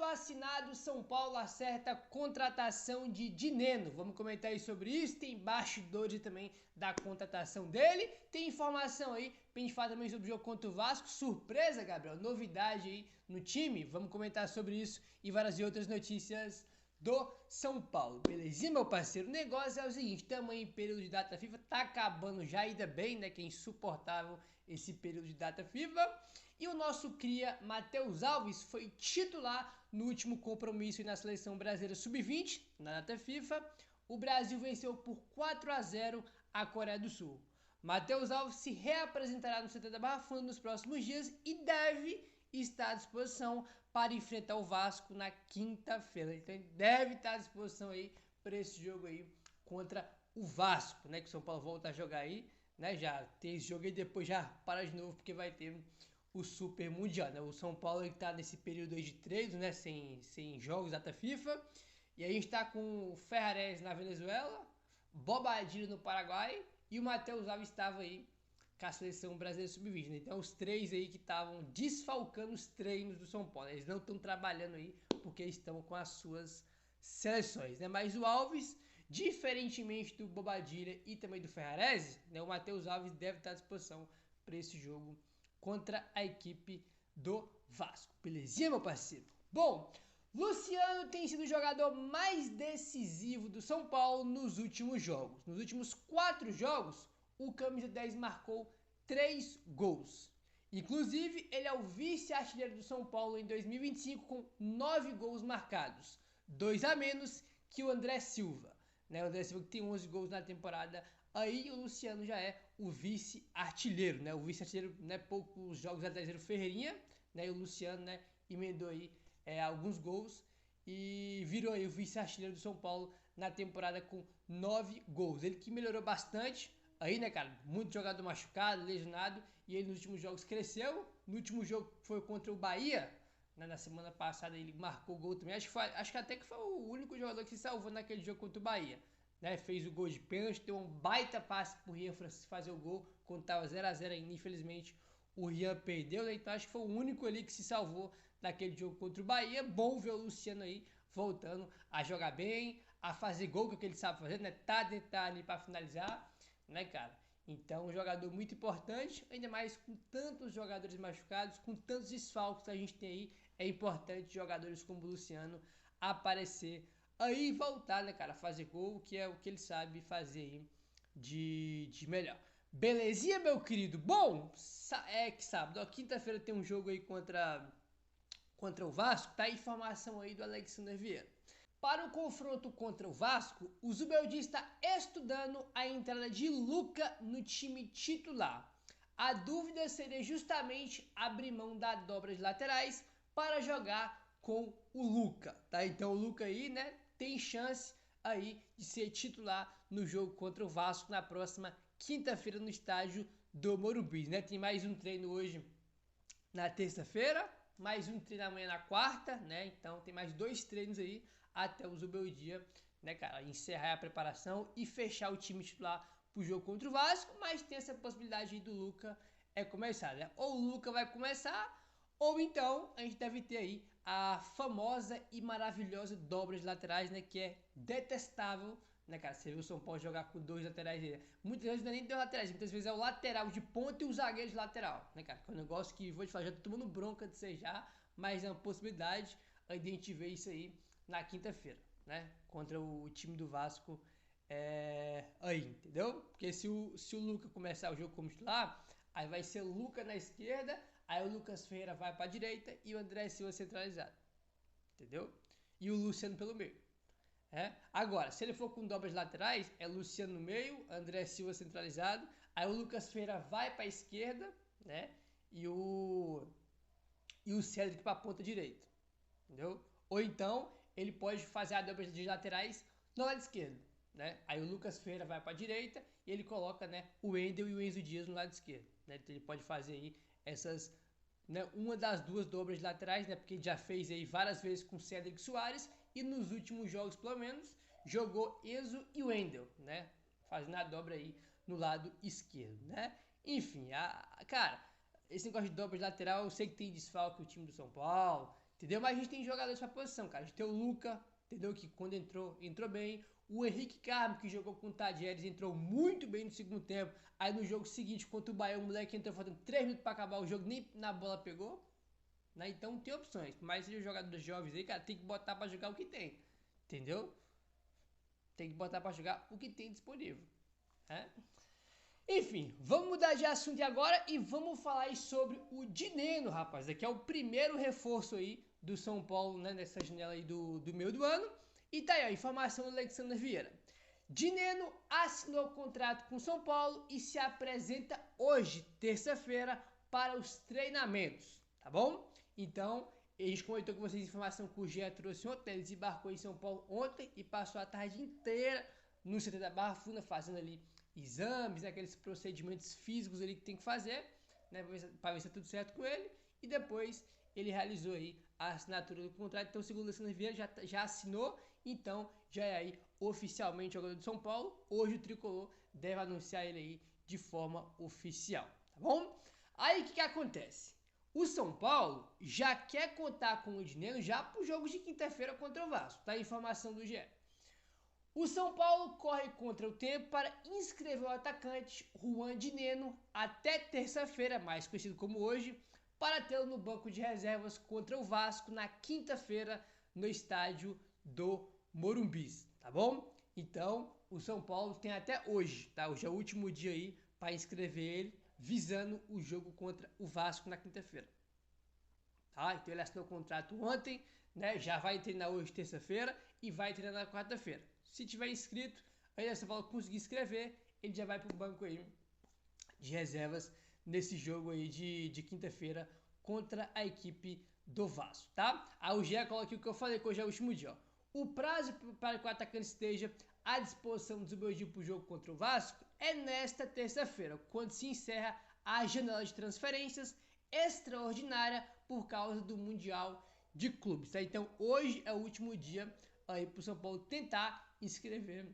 assinado, São Paulo acerta a contratação de Dineno. Vamos comentar aí sobre isso. Tem bastidores também da contratação dele. Tem informação aí pra gente falar também sobre o jogo contra o Vasco. Surpresa, Gabriel, novidade aí no time. Vamos comentar sobre isso e várias outras notícias do São Paulo. Belezinha, meu parceiro? O negócio é o seguinte, estamos em período de data FIFA, tá acabando já, ainda bem, né, que é insuportável esse período de data FIFA. E o nosso cria Matheus Alves foi titular no último compromisso na seleção brasileira sub-20, na data FIFA. O Brasil venceu por 4-0 a Coreia do Sul. Matheus Alves se reapresentará no CT da Barra Funda nos próximos dias e deve estar à disposição para enfrentar o Vasco na quinta-feira. Então ele deve estar à disposição aí para esse jogo aí contra o Vasco, né? Que o São Paulo volta a jogar aí, né? Já tem esse jogo aí, depois já para de novo porque vai ter o Super Mundial, né? O São Paulo está nesse período aí de treino, né? Sem jogos, data FIFA. E a gente está com o Ferrares na Venezuela, Bobadilha no Paraguai e o Matheus Alves estava aí com a seleção brasileira sub-20, né? Então os três aí que estavam desfalcando os treinos do São Paulo, eles não estão trabalhando aí porque estão com as suas seleções, né? Mas o Alves, diferentemente do Bobadilha e também do Ferrarese, né? O Matheus Alves deve estar à disposição para esse jogo contra a equipe do Vasco. Belezinha, meu parceiro? Bom, Luciano tem sido o jogador mais decisivo do São Paulo nos últimos jogos. Nos últimos 4 jogos, o camisa 10 marcou 3 gols. Inclusive, ele é o vice-artilheiro do São Paulo em 2025 com 9 gols marcados. 2 a menos que o André Silva. Né? O André Silva que tem 11 gols na temporada. Aí o Luciano já é o vice-artilheiro. Né? O vice-artilheiro, né? Poucos jogos atrás era o Ferreirinha. Né? E o Luciano, né? Emendou aí alguns gols. E virou aí o vice-artilheiro do São Paulo na temporada com 9 gols. Ele que melhorou bastante. Aí, né, cara, muito jogador machucado, lesionado, e ele nos últimos jogos cresceu. No último jogo foi contra o Bahia, né, na semana passada ele marcou o gol também. Acho que até que foi o único jogador que se salvou naquele jogo contra o Bahia. Né, fez o gol de pênalti, deu um baita passe pro Rian Francisco fazer o gol, quando tava 0-0 ainda, infelizmente o Rian perdeu, né, então acho que foi o único ali que se salvou naquele jogo contra o Bahia. Bom ver o Luciano aí voltando a jogar bem, a fazer gol, que ele sabe fazer, né, tá dentro ali para finalizar, né, cara? Então, um jogador muito importante, ainda mais com tantos jogadores machucados, com tantos desfalques que a gente tem aí, é importante jogadores como o Luciano aparecer aí e voltar, né, cara, fazer gol, que é o que ele sabe fazer aí de melhor. Belezinha, meu querido? Bom, que sábado, ó, quinta-feira tem um jogo aí contra o Vasco, tá a informação aí do Alexander Vieira. Para o confronto contra o Vasco, o Zubeldia está estudando a entrada de Luca no time titular. A dúvida seria justamente abrir mão da dobra de laterais para jogar com o Luca, tá? Então o Luca aí, né, tem chance aí de ser titular no jogo contra o Vasco na próxima quinta-feira no estádio do Morumbi, né? Tem mais um treino hoje na terça-feira, mais um treino amanhã na quarta, né? Então tem mais 2 treinos aí até o Zubeldia, né, cara, encerrar a preparação e fechar o time titular pro jogo contra o Vasco, mas tem essa possibilidade aí do Luca começar, né? Ou o Luca vai começar, ou então a gente deve ter aí a famosa e maravilhosa dobra de laterais, né, que é detestável, né, cara? Você viu o São Paulo jogar com 2 laterais aí. Muitas vezes não é nem 2 laterais, muitas vezes é o lateral de ponta e o zagueiro de lateral, né, cara? Que é um negócio que, vou te falar, já tô tomando bronca de ser já, mas é uma possibilidade. A gente vê isso aí na quinta-feira, né? Contra o time do Vasco aí, entendeu? Porque se o Luca começar o jogo como titular, aí vai ser o Luca na esquerda, aí o Lucas Ferreira vai para a direita e o André Silva centralizado, entendeu? E o Luciano pelo meio. Agora, se ele for com dobras laterais, é Luciano no meio, André Silva centralizado, aí o Lucas Ferreira vai para a esquerda, né? E o Cédric para a ponta direita, entendeu? Ou então ele pode fazer a dobra de laterais no lado esquerdo, né? Aí o Lucas Ferreira vai para a direita e ele coloca, né, o Wendel e o Enzo Dias no lado esquerdo, né? Então ele pode fazer aí essas, né, uma das 2 dobras de laterais, né? Porque ele já fez aí várias vezes com Cédric Soares e nos últimos jogos, pelo menos, jogou Enzo e Wendel, né? Fazendo a dobra aí no lado esquerdo, né? Enfim, cara, esse negócio de dobra de lateral, eu sei que tem desfalque o time do São Paulo, entendeu? Mas a gente tem jogadores para posição, cara. A gente tem o Luca, entendeu? Que quando entrou bem. O Henrique Carmo, que jogou com o Tadieres, entrou muito bem no segundo tempo. Aí no jogo seguinte, contra o Bahia, o moleque entrou faltando 3 minutos para acabar o jogo, nem na bola pegou. Né? Então tem opções. Mas se os jogadores jovens aí, cara, tem que botar para jogar o que tem. Entendeu? Tem que botar para jogar o que tem disponível. Né? Enfim, vamos mudar de assunto agora e vamos falar aí sobre o Dineno, rapaz. Aqui é o primeiro reforço aí do São Paulo, né, nessa janela aí do meio do ano. E tá aí a informação do Alexandre Vieira. Dineno assinou contrato com o São Paulo e se apresenta hoje, terça-feira, para os treinamentos, tá bom? Então, a gente comentou com vocês a informação que o Gé trouxe ontem, ele desembarcou em São Paulo ontem e passou a tarde inteira no CT da Barra Funda fazendo ali exames, né, aqueles procedimentos físicos ali que tem que fazer, né, para ver se tá tudo certo com ele, e depois ele realizou aí a assinatura do contrato. Então, segundo o Alexandre Vieira, já assinou, então já é aí oficialmente jogador do São Paulo. Hoje o Tricolor deve anunciar ele aí de forma oficial, tá bom? Aí o que acontece? O São Paulo já quer contar com o Dineno já pro jogo de quinta-feira contra o Vasco, tá? A informação do GE. O São Paulo corre contra o tempo para inscrever o atacante Juan Dineno até terça-feira, mais conhecido como hoje, para tê-lo no banco de reservas contra o Vasco na quinta-feira no estádio do Morumbi, tá bom? Então, o São Paulo tem até hoje, tá? Hoje é o último dia aí para inscrever ele, visando o jogo contra o Vasco na quinta-feira. Tá? Então ele assinou o contrato ontem, né? Já vai treinar hoje, terça-feira, e vai treinar na quarta-feira. Se tiver inscrito, aí São Paulo conseguir inscrever, ele já vai pro banco aí de reservas nesse jogo aí de quinta-feira contra a equipe do Vasco, tá? A UGE coloca o que eu falei, que hoje é o último dia, ó. O prazo para que o atacante esteja à disposição do Zubeldia para o jogo contra o Vasco é nesta terça-feira, quando se encerra a janela de transferências extraordinária por causa do Mundial de Clubes, tá? Então hoje é o último dia aí para o São Paulo tentar inscrever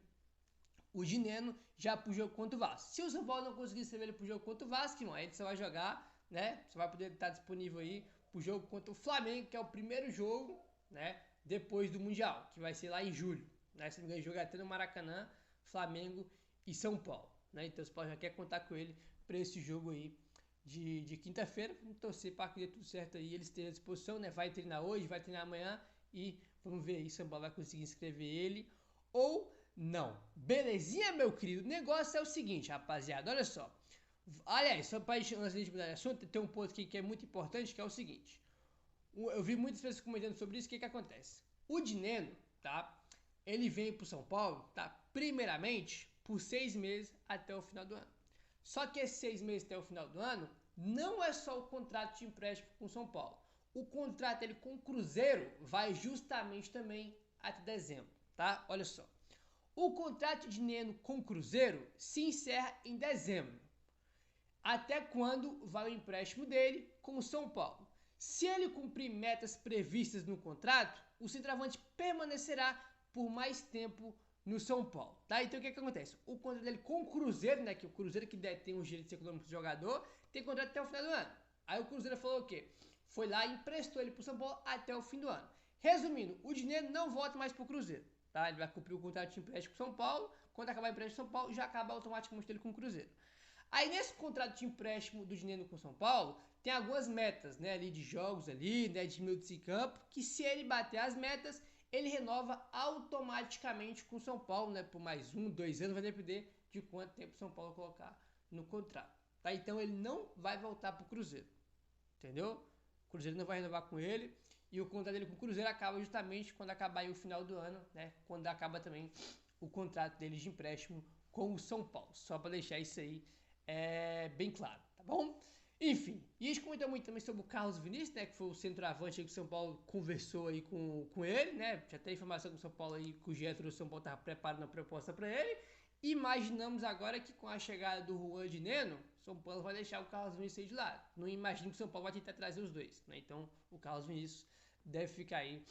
o Dineno já pro jogo contra o Vasco. Se o São Paulo não conseguir inscrever ele pro jogo contra o Vasco, irmão, aí ele só vai jogar, né? Só vai poder estar disponível aí pro jogo contra o Flamengo, que é o primeiro jogo, né? Depois do Mundial, que vai ser lá em julho, né? Se não me engano, jogo até no Maracanã, Flamengo e São Paulo, né? Então o São Paulo já quer contar com ele para esse jogo aí de quinta-feira. Vamos torcer para que dê tudo certo aí, eles estejam à disposição, né? Vai treinar hoje, vai treinar amanhã e vamos ver aí se o São Paulo vai conseguir inscrever ele ou não. Belezinha, meu querido? O negócio é o seguinte, rapaziada, olha só. Aliás, só para antes de mudar de assunto, tem um ponto aqui que é muito importante, que é o seguinte. Eu vi muitas pessoas comentando sobre isso, o que acontece? O Dineno, tá? Ele vem pro São Paulo, tá? Primeiramente, por 6 meses até o final do ano. Só que esses 6 meses até o final do ano, não é só o contrato de empréstimo com o São Paulo. O contrato ele com o Cruzeiro vai justamente também até dezembro, tá? Olha só. O contrato de Neno com o Cruzeiro se encerra em dezembro. Até quando vai o empréstimo dele com o São Paulo. Se ele cumprir metas previstas no contrato, o centroavante permanecerá por mais tempo no São Paulo, tá? Então o que acontece? O contrato dele com o Cruzeiro, né, que o Cruzeiro que tem os direitos econômicos do jogador, tem contrato até o final do ano. Aí o Cruzeiro falou o quê? Foi lá e emprestou ele pro São Paulo até o fim do ano. Resumindo, o dinheiro não volta mais pro Cruzeiro, tá? Ele vai cumprir o contrato de empréstimo com o São Paulo. Quando acabar o empréstimo com o São Paulo, já acaba automaticamente ele com o Cruzeiro. Aí nesse contrato de empréstimo do dinheiro com o São Paulo, tem algumas metas, né, ali de jogos ali, né, de minutos em campo, que se ele bater as metas, ele renova automaticamente com o São Paulo, né, por mais 1, 2 anos, vai depender de quanto tempo o São Paulo colocar no contrato, tá? Então ele não vai voltar pro Cruzeiro, entendeu? O Cruzeiro não vai renovar com ele, e o contrato dele com o Cruzeiro acaba justamente quando acabar aí o final do ano, né, quando acaba também o contrato dele de empréstimo com o São Paulo, só para deixar isso aí bem claro, tá bom? Enfim, e a gente comentou muito também sobre o Carlos Vinícius, né, que foi o centroavante aí que o São Paulo conversou aí com ele, né, já tem informação que o São Paulo aí, que o Getro do São Paulo estava preparando a proposta para ele. Imaginamos agora que com a chegada do Juan Dineno, São Paulo vai deixar o Carlos Vinícius aí de lado. Não imagino que o São Paulo vai tentar trazer os dois, né, então o Carlos Vinícius deve ficar aí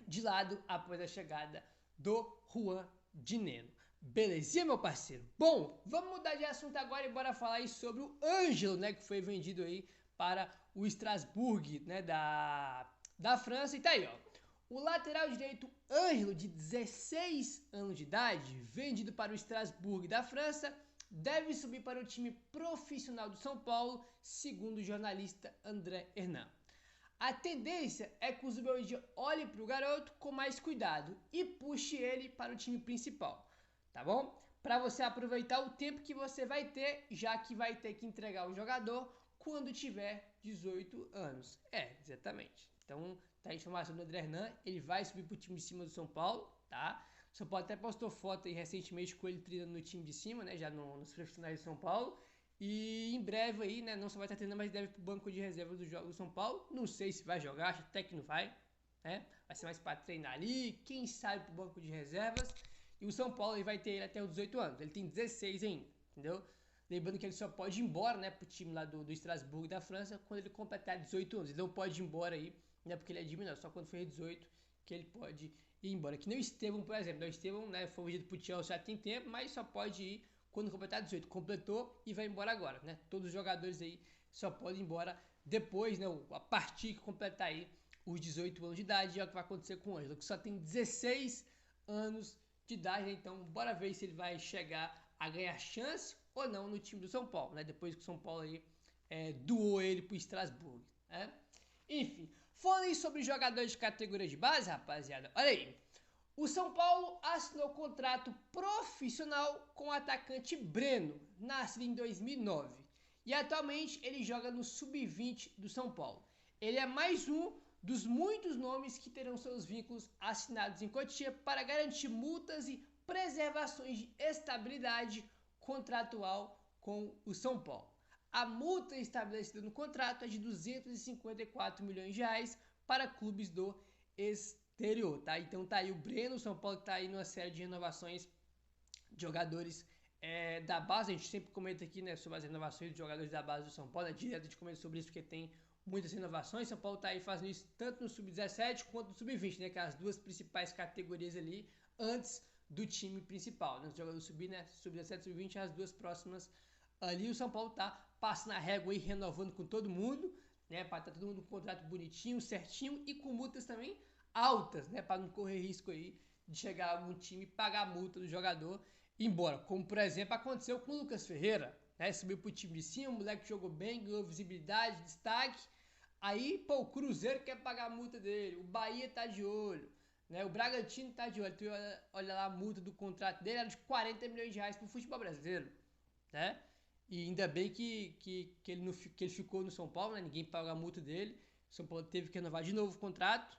de lado após a chegada do Juan Dineno. Belezinha, meu parceiro? Bom, vamos mudar de assunto agora e bora falar aí sobre o Ângelo, né, que foi vendido aí para o Strasbourg, né, da da França. E tá aí, ó. O lateral direito Ângelo, de 16 anos de idade, vendido para o Strasbourg da França, deve subir para o time profissional do São Paulo, segundo o jornalista André Hernan. A tendência é que o Zubeldia olhe para o garoto com mais cuidado e puxe ele para o time principal, tá bom? Para você aproveitar o tempo que você vai ter, já que vai ter que entregar o jogador quando tiver 18 anos. Exatamente. Então, tá a informação do André Hernan, ele vai subir pro time de cima do São Paulo, tá? O São Paulo até postou foto aí recentemente com ele treinando no time de cima, né? Já nos profissionais de São Paulo. E em breve aí, né? Não só vai estar treinando, mas deve ir pro banco de reserva do jogo do São Paulo. Não sei se vai jogar, acho até que não vai, né? Vai ser mais para treinar ali, quem sabe pro banco de reservas. E o São Paulo ele vai ter ele até os 18 anos. Ele tem 16 ainda, entendeu? Lembrando que ele só pode ir embora, né, pro time lá do Strasbourg da França quando ele completar 18 anos. Ele não pode ir embora aí, né, porque ele é de menor, só quando for 18 que ele pode ir embora. Que nem o Estevão, por exemplo. O Estevão, né, foi vendido pro Chelsea já tem tempo, mas só pode ir quando completar 18. Completou e vai embora agora, né? Todos os jogadores aí só podem ir embora depois, né, a partir que completar aí os 18 anos de idade. É o que vai acontecer com o Ângelo, que só tem 16 anos de idade, né? Então bora ver se ele vai chegar a ganhar chance ou não no time do São Paulo, né? Depois que o São Paulo aí doou ele pro Strasbourg, né? Enfim, falando sobre jogadores de categoria de base, rapaziada, olha aí. O São Paulo assinou contrato profissional com o atacante Breno, nascido em 2009. E atualmente ele joga no Sub-20 do São Paulo. Ele é mais um dos muitos nomes que terão seus vínculos assinados em Cotia para garantir multas e preservações de estabilidade contratual com o São Paulo. A multa estabelecida no contrato é de 254 milhões de reais para clubes do exterior, tá? Então tá aí o Breno, o São Paulo que tá aí numa série de renovações de jogadores da base. A gente sempre comenta aqui, né, sobre as renovações de jogadores da base do São Paulo, direto a gente comenta sobre isso porque tem muitas renovações. São Paulo tá aí fazendo isso tanto no Sub-17 quanto no Sub-20, né, que é as duas principais categorias ali antes do time principal, né, os jogadores subir, né, Sub-17 e Sub-20, as duas próximas ali. O São Paulo tá passando a régua aí, renovando com todo mundo, né, para tá todo mundo com um contrato bonitinho, certinho e com multas também altas, né, para não correr risco aí de chegar algum time e pagar a multa do jogador e ir embora, como por exemplo aconteceu com o Lucas Ferreira, né, subiu pro time de cima, o moleque jogou bem, ganhou visibilidade, destaque, aí pô, o Cruzeiro quer pagar a multa dele, o Bahia tá de olho, né, o Bragantino tá de olho, tu olha lá a multa do contrato dele, era de 40 milhões de reais pro futebol brasileiro, né? E ainda bem que ele ficou no São Paulo, né? Ninguém paga a multa dele. O São Paulo teve que renovar de novo o contrato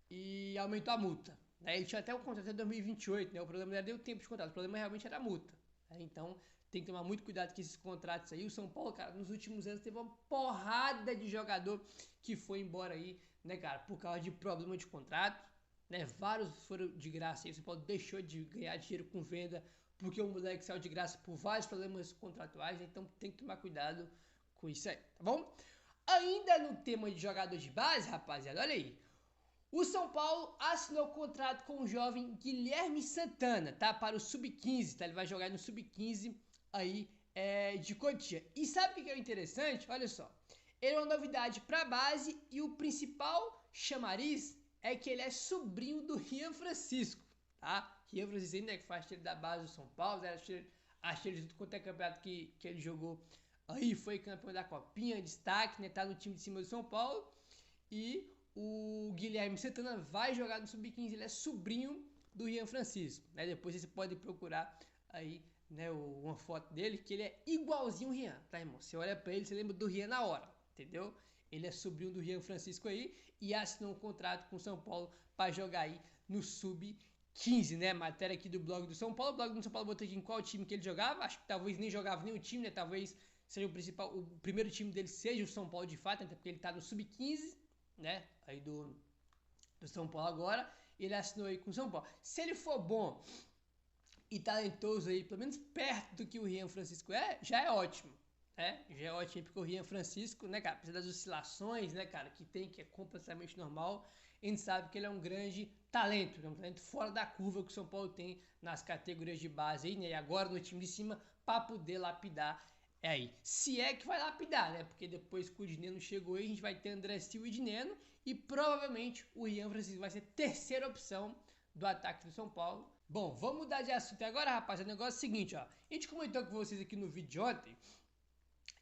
e aumentou a multa. Né? Ele tinha até um contrato até 2028, né? O problema não era nem o tempo de contrato, o problema realmente era a multa. Né? Então tem que tomar muito cuidado com esses contratos aí. O São Paulo, cara, nos últimos anos teve uma porrada de jogador que foi embora aí, né, cara, por causa de problema de contrato. Né? Vários foram de graça aí. O São Paulo deixou de ganhar dinheiro com venda porque o moleque saiu de graça por vários problemas contratuais, né? Então tem que tomar cuidado com isso aí, tá bom? Ainda no tema de jogador de base, rapaziada, olha aí. O São Paulo assinou contrato com o jovem Guilherme Santana, tá? Para o Sub-15, tá? Ele vai jogar no Sub-15 aí de Cotia. E sabe o que é interessante? Olha só. Ele é uma novidade para a base e o principal chamariz é que ele é sobrinho do Rian Francisco, tá? Rian Francisco ainda que faz artilheiro da base do São Paulo, era artilheiro de tudo quanto é campeonato que ele jogou aí, foi campeão da Copinha, destaque, né? Tá no time de cima do São Paulo. E o Guilherme Santana vai jogar no Sub-15, ele é sobrinho do Rian Francisco, né? Depois você pode procurar aí, né, uma foto dele, que ele é igualzinho o Rian, tá, irmão? Você olha pra ele, você lembra do Rian na hora, entendeu? Ele é sobrinho do Rian Francisco aí e assinou um contrato com o São Paulo para jogar aí no Sub-15, né? Matéria aqui do blog do São Paulo. O blog do São Paulo botou aqui em qual time que ele jogava. Acho que talvez nem jogava nenhum time, né? Talvez seja o primeiro time dele seja o São Paulo de fato, até porque ele tá no Sub-15, né? Aí do São Paulo agora. Ele assinou aí com o São Paulo. Se ele for bom e talentoso aí, pelo menos perto do que o Rian Francisco já é ótimo. Já é ótimo, porque o Rian Francisco, né, cara, apesar das oscilações, né, cara, que tem, que é completamente normal, a gente sabe que ele é um grande talento, é um talento fora da curva que o São Paulo tem nas categorias de base aí, né, e agora no time de cima, para poder lapidar É aí, se é que vai lapidar, né? Porque depois que o Dineno chegou aí, a gente vai ter André Silva e Dineno. E provavelmente o Ian Francisco vai ser terceira opção do ataque do São Paulo. Bom, vamos mudar de assunto agora, rapaz. O negócio é o seguinte, ó. A gente comentou com vocês aqui no vídeo de ontem,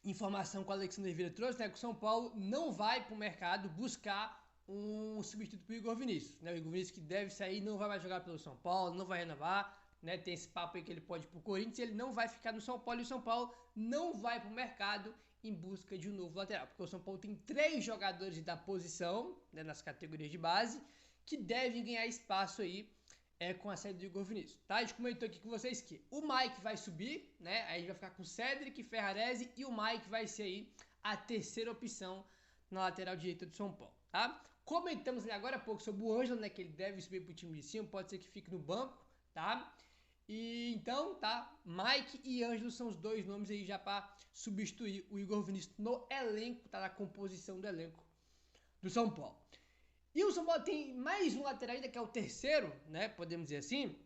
informação que o Alexandre Vieira trouxe, né? Que o São Paulo não vai para o mercado buscar um substituto para o Igor Vinícius, né? O Igor Vinícius que deve sair, não vai mais jogar pelo São Paulo, não vai renovar. Né, tem esse papo aí que ele pode ir pro Corinthians, ele não vai ficar no São Paulo e o São Paulo não vai pro mercado em busca de um novo lateral, porque o São Paulo tem 3 jogadores da posição, né, nas categorias de base, que devem ganhar espaço aí com a saída do Igor Vinícius, tá? A gente comentou aqui com vocês que o Mike vai subir, né, aí a gente vai ficar com o Cedric, Ferrarese e o Mike vai ser aí a terceira opção na lateral direita do São Paulo, tá? Comentamos agora há pouco sobre o Ângelo, né, que ele deve subir pro time de cima, pode ser que fique no banco, tá? E então, tá, Mike e Ângelo são os 2 nomes aí já para substituir o Igor Vinícius no elenco, tá, na composição do elenco do São Paulo. E o São Paulo tem mais um lateral ainda, que é o terceiro, né, podemos dizer assim,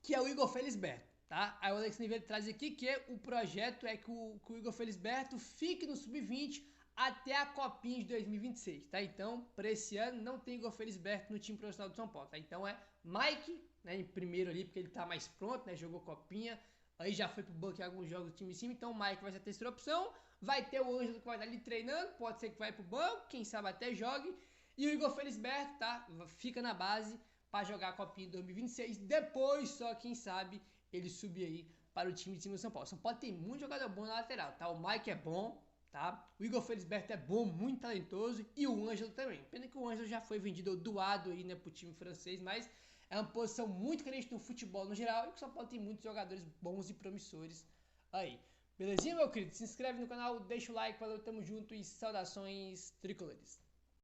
que é o Igor Felisberto, tá? Aí o Alex Niveiro traz aqui que o projeto é que o Igor Felisberto fique no Sub-20 até a Copinha de 2026, tá? Então, para esse ano não tem Igor Felisberto no time profissional do São Paulo, tá? Então é Mike, né, em primeiro ali, porque ele tá mais pronto, né, jogou Copinha, aí já foi pro banco em alguns jogos do time em cima, então o Mike vai ser a terceira opção, vai ter o Ângelo que vai estar ali treinando, pode ser que vai pro banco, quem sabe até jogue, e o Igor Felisberto, tá, fica na base para jogar a Copinha de 2026, depois só, quem sabe, ele subir aí para o time de cima do São Paulo. São Paulo tem muito jogador bom na lateral, tá, o Mike é bom, tá? O Igor Felisberto é bom, muito talentoso, e o Ângelo também. Pena que o Ângelo já foi vendido ou doado aí, né, pro time francês, mas é uma posição muito carente no futebol no geral, e que o São Paulo tem muitos jogadores bons e promissores aí. Belezinha, meu querido? Se inscreve no canal, deixa o like, valeu, tamo junto e saudações tricolores.